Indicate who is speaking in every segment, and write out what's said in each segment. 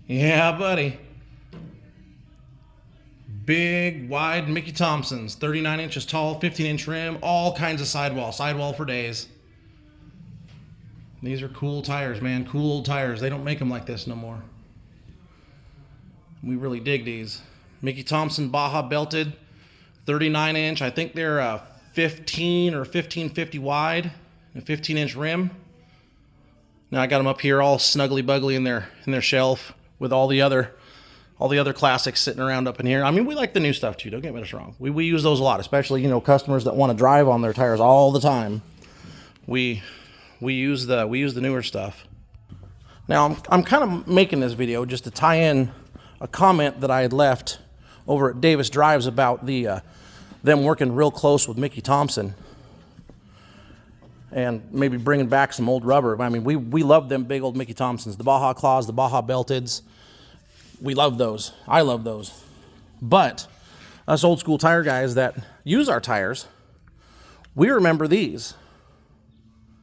Speaker 1: Yeah, buddy. Big, wide Mickey Thompsons, 39 inches tall, 15-inch rim, all kinds of sidewall for days. These are cool tires, man, cool old tires. They don't make them like this no more. We really dig these. Mickey Thompson Baja belted, 39 inch. I think they're 15 or 1550 wide, a 15-inch rim. Now I got them up here all snuggly buggly in their shelf with all the other classics sitting around up in here. I mean, we like the new stuff too, don't get me wrong. We use those a lot, especially, you know, customers that want to drive on their tires all the time. We use the newer stuff. Now I'm kind of making this video just to tie in a comment that I had left over at Davis Drives about them working real close with Mickey Thompson and maybe bringing back some old rubber. I mean, we love them big old Mickey Thompsons, the Baja Claws, the Baja Belteds. We love those. I love those. But us old school tire guys that use our tires, we remember these.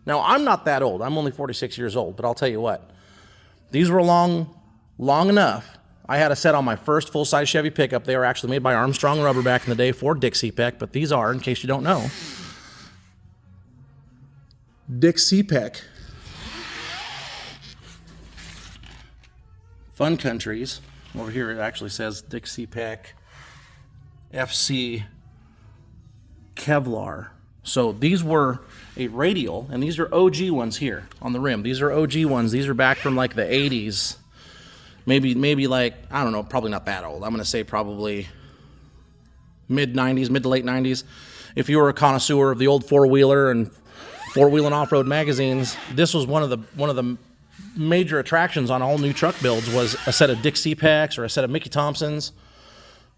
Speaker 1: Now, I'm not that old. I'm only 46 years old, but I'll tell you what. These were long enough. I had a set on my first full-size Chevy pickup. They were actually made by Armstrong Rubber back in the day for Cepek, but these are, in case you don't know, Cepek Fun Countries. Over here it actually says Cepek FC Kevlar. So these were a radial, and these are OG ones here on the rim. These are OG ones. These are back from like the 80s. Maybe like, I don't know, probably not that old. I'm going to say probably mid-90s, mid to late 90s. If you were a connoisseur of the old four-wheeler and four-wheel and off-road magazines, this was one of the major attractions on all new truck builds, was a set of Cepeks or a set of Mickey Thompsons.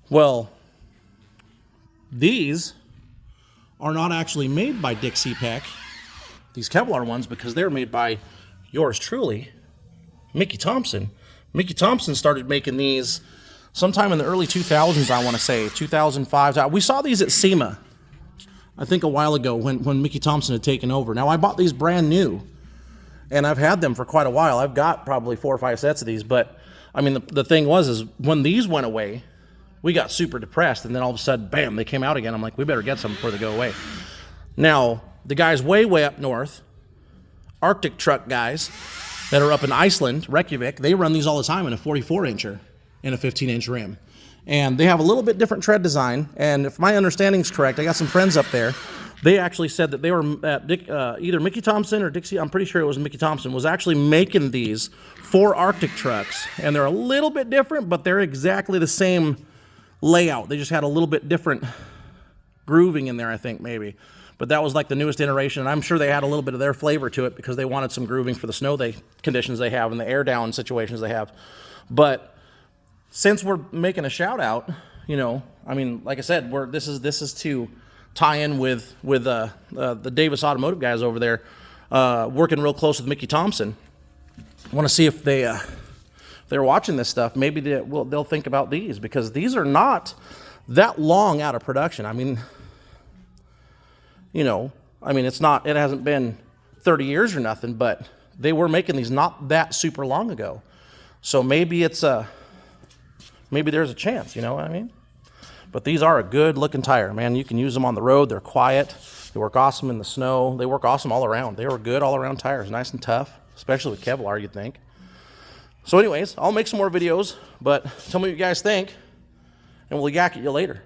Speaker 1: Well, these are not actually made by Cepek, these Kevlar ones, because they're made by yours truly, Mickey Thompson. Mickey Thompson started making these sometime in the early 2000s, I want to say, 2005. We saw these at SEMA, I think a while ago, when Mickey Thompson had taken over. Now, I bought these brand new, and I've had them for quite a while. I've got probably 4 or 5 sets of these, but, I mean, the thing is when these went away, we got super depressed, and then all of a sudden, bam, they came out again. I'm like, we better get some before they go away. Now, the guys way up north, Arctic truck guys that are up in Iceland, Reykjavik, they run these all the time in a 44-incher and a 15-inch rim. And they have a little bit different tread design, and if my understanding is correct, I got some friends up there. They actually said that they were at either Mickey Thompson or Dixie, I'm pretty sure it was Mickey Thompson, was actually making these for Arctic trucks. And they're a little bit different, but they're exactly the same layout. They just had a little bit different grooving in there, I think, maybe. But that was like the newest iteration, and I'm sure they had a little bit of their flavor to it because they wanted some grooving for the snow conditions they have and the air down situations they have. But since we're making a shout out, you know, I mean, like I said, this is to tie in with the Davis Automotive guys over there, working real close with Mickey Thompson. I want to see if they're watching this stuff. Maybe they'll think about these, because these are not that long out of production. I mean, you know, it hasn't been 30 years or nothing, but they were making these not that super long ago. So maybe maybe there's a chance, you know what I mean? But these are a good looking tire, man. You can use them on the road. They're quiet. They work awesome in the snow. They work awesome all around. They were good all around tires, nice and tough, especially with Kevlar, you'd think. So anyways, I'll make some more videos, but tell me what you guys think, and we'll yak at you later.